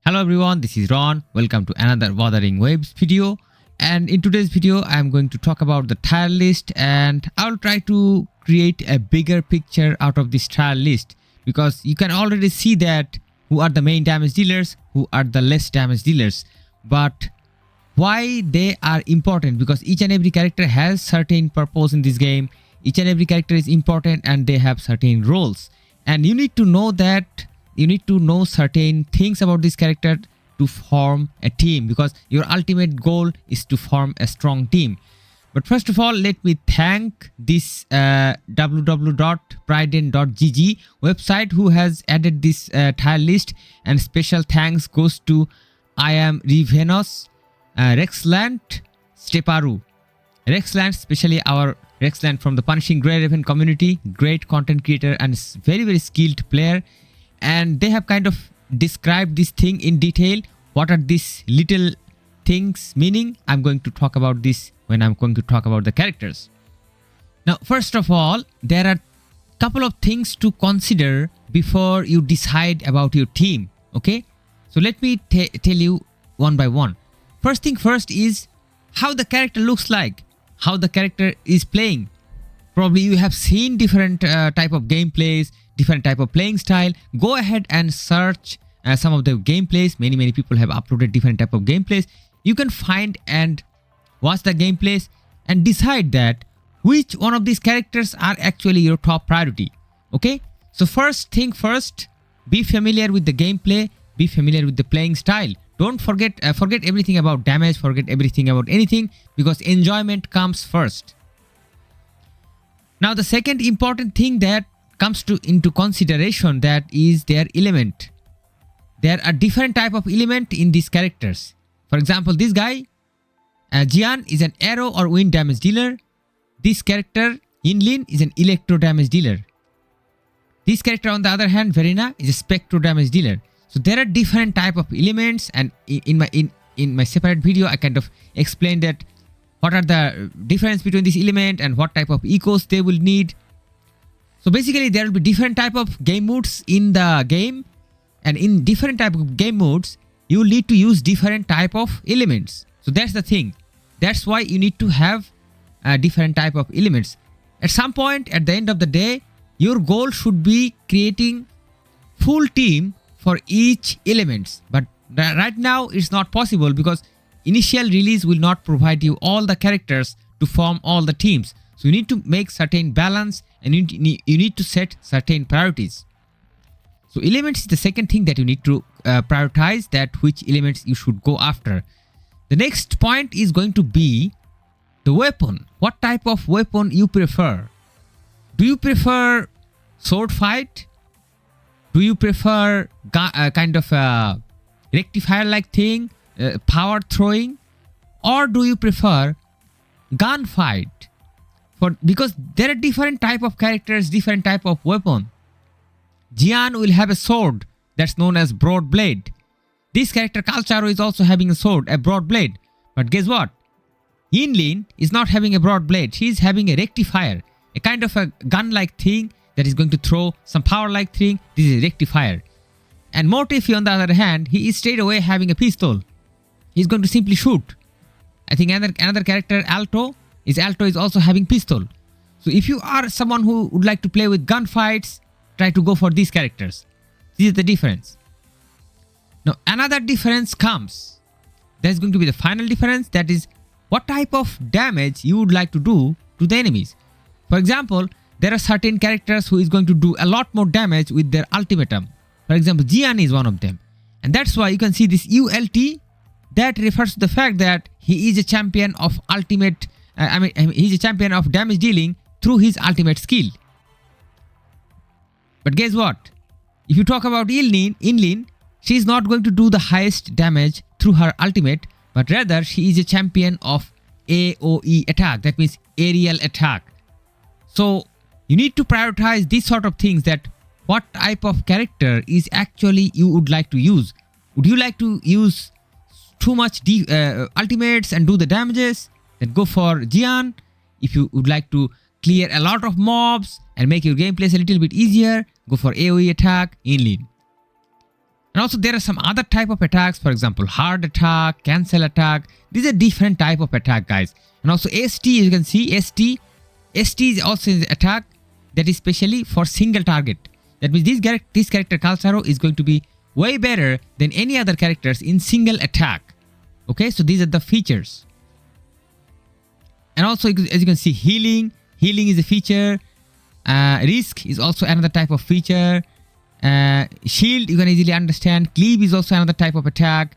Hello everyone, this is Ron. Welcome to another Wuthering Waves video. And in today's video, I am going to talk about the tier list, and I'll try to create a bigger picture out of this tier list, because you can already see that who are the main damage dealers, who are the less damage dealers. But why they are important? Because each and every character has certain purpose in this game. Each and every character is important and they have certain roles. And you need to know that. You need to know certain things about this character to form a team, because your ultimate goal is to form a strong team. But first of all, let me thank this www.priden.gg website who has added this tier list, and special thanks goes to I am Rivenos, Rexland, Steparu. Rexland, especially our Rexland from the Punishing Grey Raven community, great content creator and very skilled player. And they have kind of described this thing in detail. What are these little things meaning? I'm going to talk about this when I'm going to talk about the characters. Now, first of all, there are couple of things to consider before you decide about your team. Okay, so let me tell you one by one. First thing first is how the character looks like, how the character is playing. Probably you have seen different type of gameplays, different type of playing style. Go ahead and search some of the gameplays. Many people have uploaded different type of gameplays. You can find and watch the gameplays and decide that which one of these characters are actually your top priority. Okay, so first thing first, be familiar with the gameplay, be familiar with the playing style. Don't forget everything about damage, forget everything about anything, because enjoyment comes first. Now the second important thing that comes into consideration, that is their element. There are different type of element in these characters. For example, this guy Jiyan is an arrow or wind damage dealer. This character Yinlin is an electro damage dealer. This character on the other hand, Verena, is a spectro damage dealer. So there are different type of elements, and in my separate video I kind of explained that what are the difference between this element and what type of ecos they will need. So basically there will be different type of game modes in the game, and in different type of game modes you will need to use different type of elements. So that's the thing. That's why you need to have different type of elements. At some point at the end of the day, your goal should be creating full team for each elements. But right now it's not possible, because initial release will not provide you all the characters to form all the teams. So you need to make certain balance, and you need to set certain priorities. So elements is the second thing that you need to prioritize, that which elements you should go after. The next point is going to be the weapon. What type of weapon you prefer? Do you prefer sword fight? Do you prefer kind of a rectifier like thing, power throwing? Or do you prefer gunfight? Because there are different type of characters, different type of weapon. Jiyan will have a sword that's known as broad blade. This character Calcharo is also having a sword, a broad blade. But guess what? Yinlin is not having a broad blade. She is having a rectifier, a kind of a gun-like thing that is going to throw some power-like thing. This is a rectifier. And Mortifi, on the other hand, he is straight away having a pistol. He's going to simply shoot. I think another character, Alto is also having pistol. So if you are someone who would like to play with gunfights, try to go for these characters. This is the difference. Now another difference comes. There's going to be the final difference, that is what type of damage you would like to do to the enemies. For example, there are certain characters who is going to do a lot more damage with their ultimatum. For example, Jiyan is one of them. And that's why you can see this ULT. That refers to the fact that he is a champion of ultimate, he's a champion of damage dealing through his ultimate skill. But guess what? If you talk about Yinlin, she is not going to do the highest damage through her ultimate, but rather she is a champion of AOE attack. That means aerial attack. So you need to prioritize these sort of things, that what type of character is actually you would like to use. Would you like to use too much ultimates and do the damages? Then go for Jiyan. If you would like to clear a lot of mobs and make your gameplays a little bit easier, go for AoE attack, Yinlin. And also there are some other type of attacks, for example, hard attack, cancel attack. These are different type of attack, guys. And also ST, you can see ST is also an attack that is specially for single target. That means this character Calcharo is going to be way better than any other characters in single attack. Okay, so these are the features. And also, as you can see, healing is a feature. Risk is also another type of feature. Shield, you can easily understand. Cleave is also another type of attack.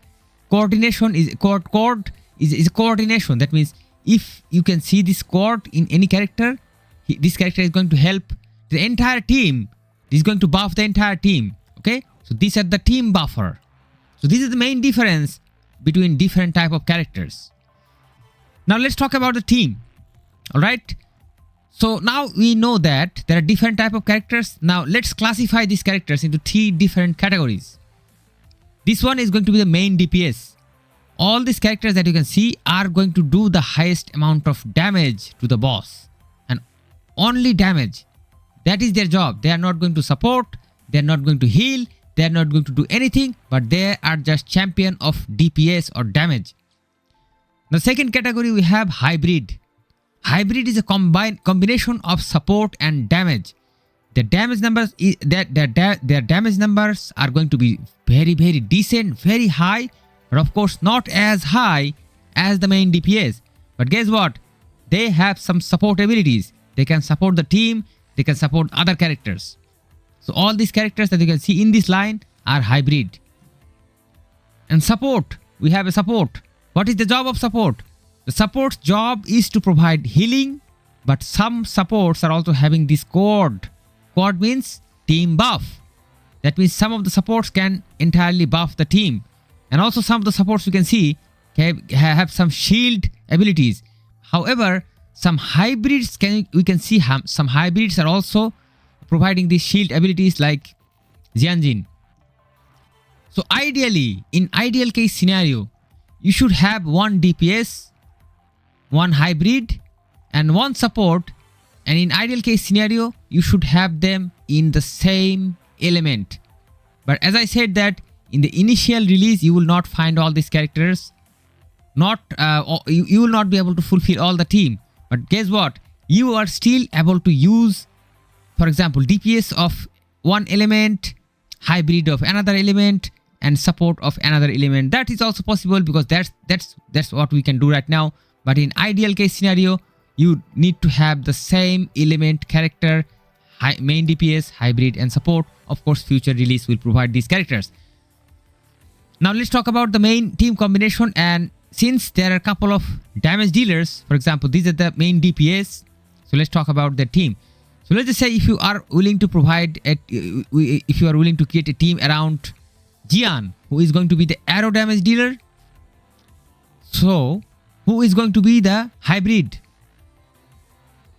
Coordination is is a coordination. That means if you can see this cord in any character, this character is going to help the entire team. This is going to buff the entire team. Okay, so these are the team buffer. So this is the main difference between different type of characters. Now let's talk about the team. All right. So now we know that there are different type of characters. Now let's classify these characters into 3 different categories. This one is going to be the main DPS. All these characters that you can see are going to do the highest amount of damage to the boss. And only damage. That is their job. They are not going to support. They are not going to heal. They are not going to do anything. But they are just champion of DPS or damage. The second category we have hybrid. Hybrid is a combination of support and damage. The damage numbers their damage numbers are going to be very decent, very high, but of course not as high as the main DPS. But guess what? They have some support abilities. They can support the team. They can support other characters. So all these characters that you can see in this line are hybrid. And support, we have a support. What is the job of support? The support's job is to provide healing, but some supports are also having this cord. Cord means team buff. That means some of the supports can entirely buff the team. And also some of the supports you can see have some shield abilities. However, some hybrids we can see some hybrids are also providing these shield abilities like Danjin. So ideally, in ideal case scenario, you should have 1 DPS, 1 hybrid and 1 support, and in ideal case scenario you should have them in the same element. But as I said that in the initial release you will not find all these characters, you will not be able to fulfill all the team. But guess what, you are still able to use, for example, DPS of 1 element, hybrid of another element, and support of another element. That is also possible because that's what we can do right now. But in ideal case scenario, you need to have the same element character, main DPS, hybrid and support. Of course, future release will provide these characters. Now let's talk about the main team combination. And since there are a couple of damage dealers, for example, these are the main DPS. So let's talk about the team. So let's just say if you are willing to if you are willing to create a team around Jiyan, who is going to be the arrow damage dealer. So who is going to be the hybrid?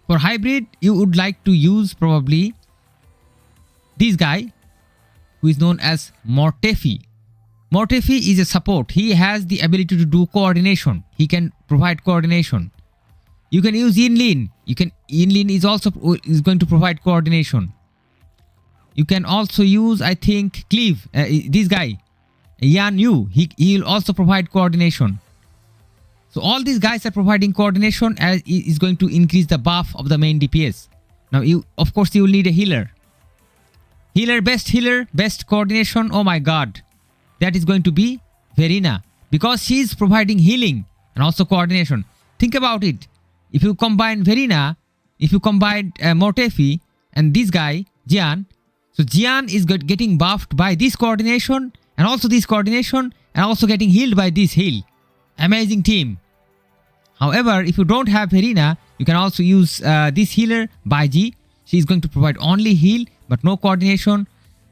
For hybrid, you would like to use probably this guy who is known as Mortefi. Mortefi is a support. He has the ability to do coordination. He can provide coordination. You can use Yinlin. Yinlin is going to provide coordination. You can also use, I think, Cleave. This guy, Yan Yu. He will also provide coordination. So all these guys are providing coordination, as is going to increase the buff of the main DPS. Now of course you will need a healer. Healer, best coordination. Oh my god, that is going to be Verina, because she is providing healing and also coordination. Think about it. If you combine Verina, if you combine Mortefi and this guy Jiyan, so Jiyan is getting buffed by this coordination and also this coordination and also getting healed by this heal. Amazing team. However, if you don't have Verina, you can also use this healer Baiji. She is going to provide only heal but no coordination.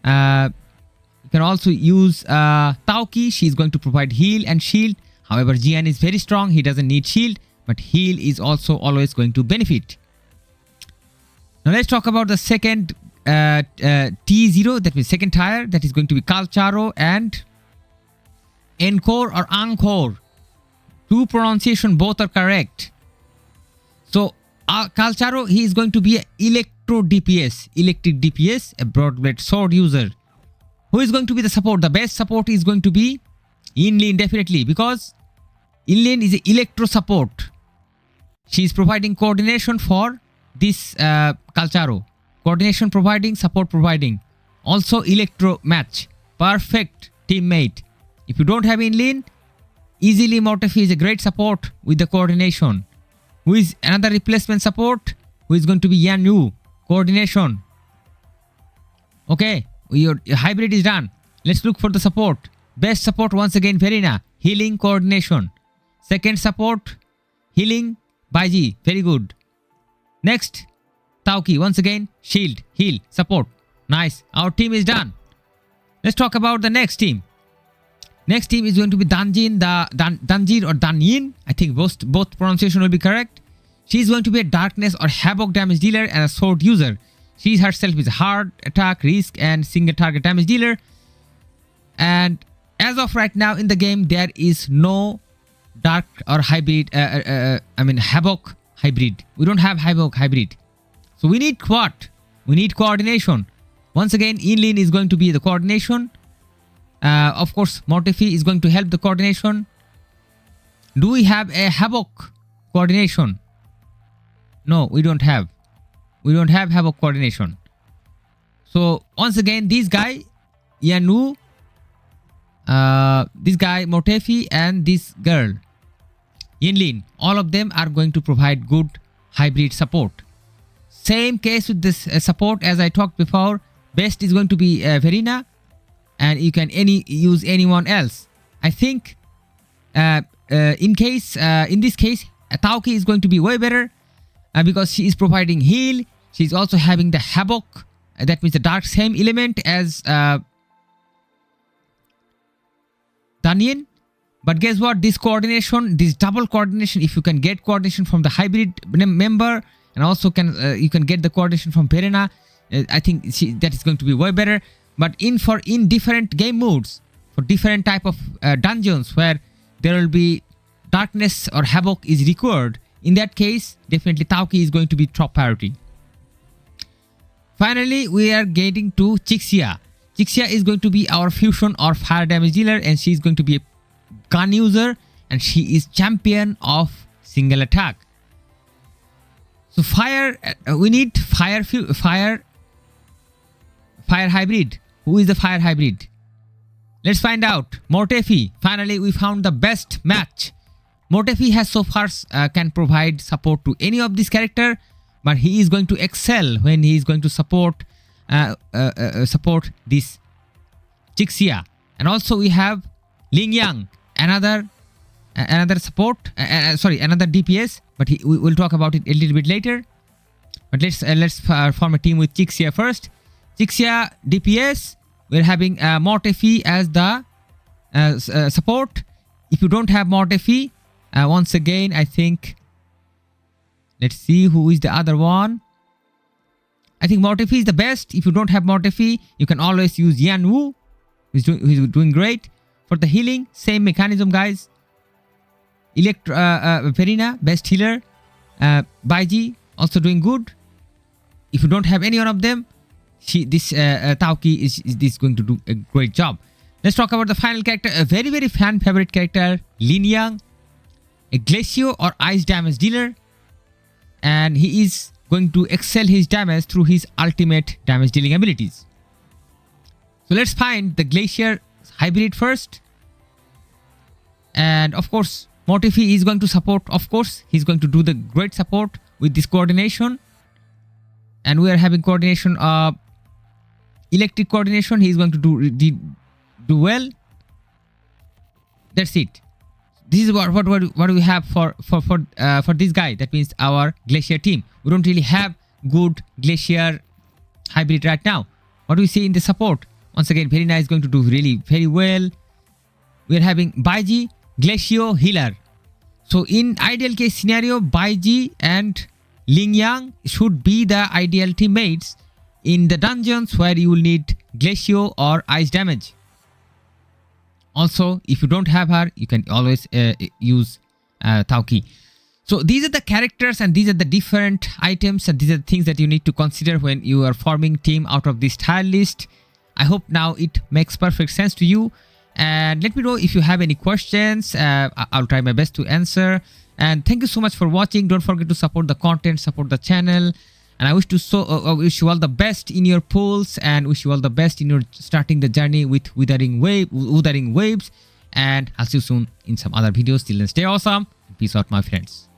You can also use Taoki. She is going to provide heal and shield. However, Jiyan is very strong. He doesn't need shield, but heal is also always going to benefit. Now let's talk about the second T0, that means second tier, that is going to be Calcharo and Encore or Angkor. 2 pronunciation, both are correct. So Calcharo, he is going to be an electric DPS, a broad blade sword user. Who is going to be the support? The best support is going to be Inlin, definitely, because Inlin is an electro support. She is providing coordination for this Calcharo. Coordination providing, support providing. Also electro match. Perfect teammate. If you don't have Inlin, easily Mortefi is a great support with the coordination. Who is another replacement support? Who is going to be Yan Yu? Coordination. Okay, your hybrid is done. Let's look for the support. Best support once again Verena. Healing, coordination. Second support, healing, Baiji. Very good. Next, Tauki. Once again, shield, heal, support. Nice. Our team is done. Let's talk about the next team. Next team is going to be Danjin, Danjin or Danyin. I think both pronunciation will be correct. She is going to be a darkness or havoc damage dealer and a sword user. She herself is a hard attack, risk and single target damage dealer. And as of right now in the game, there is no dark or hybrid, havoc hybrid. We don't have havoc hybrid. So we need what? We need coordination. Once again, Inlin is going to be the coordination. Of course, Mortefi is going to help the coordination. Do we have a havoc coordination? No, we don't have. We don't have havoc coordination. So once again, this guy, Yanu, this guy, Mortefi, and this girl, Yinlin, all of them are going to provide good hybrid support. Same case with this support as I talked before. Best is going to be Verena, and you can use anyone else. I think in this case, Tauki is going to be way better because she is providing heal. She's also having the havoc. That means the dark same element as Danyin. But guess what? This coordination, this double coordination, if you can get coordination from the hybrid member and also you can get the coordination from Verena, I think that is going to be way better. But in different game modes, for different type of dungeons where there will be darkness or havoc is required, in that case, definitely Tauki is going to be top priority. Finally, we are getting to Chixia. Chixia is going to be our fusion or fire damage dealer, and she is going to be a gun user, and she is champion of single attack. So fire, we need fire hybrid. Who is the fire hybrid? Let's find out. Mortefi. Finally, we found the best match. Mortefi has so far can provide support to any of this character, but he is going to excel when he is going to support this Chixia. And also we have Lingyang, another support, another DPS, but we will talk about it a little bit later. But let's form a team with Chixia first. Chixia DPS, we're having Mortefi as the support. If you don't have Mortefi, once again, I think, let's see who is the other one. I think Mortefi is the best. If you don't have Mortefi, you can always use Yan Wu, who's doing great. For the healing, same mechanism, guys. Verena, best healer. Baiji, also doing good. If you don't have any one of them, Tauki is going to do a great job. Let's talk about the final character, a very, very fan favorite character, Lingyang, a glacier or ice damage dealer. And he is going to excel his damage through his ultimate damage dealing abilities. So let's find the glacier hybrid first. And of course, Mortefi is going to support. Of course, he's going to do the great support with this coordination. And we are having coordination, electric coordination. He's going to do well. That's it. This is what we have for this guy. That means our glacier team. We don't really have good glacier hybrid right now. What do we see in the support? Once again, Verena is going to do really very well. We are having Baiji, glacier healer. So in ideal case scenario, Baiji and Lingyang should be the ideal teammates in the dungeons where you will need glacier or ice damage. Also, if you don't have her, you can always use Tauki. So these are the characters and these are the different items and these are the things that you need to consider when you are forming team out of this tier list. I hope now it makes perfect sense to you. And let me know if you have any questions. I'll try my best to answer. And thank you so much for watching. Don't forget to support the content, support the channel. And I wish you all the best in your polls, and wish you all the best in your starting the journey with Wuthering Waves. And I'll see you soon in some other videos. Till then, stay awesome. Peace out, my friends.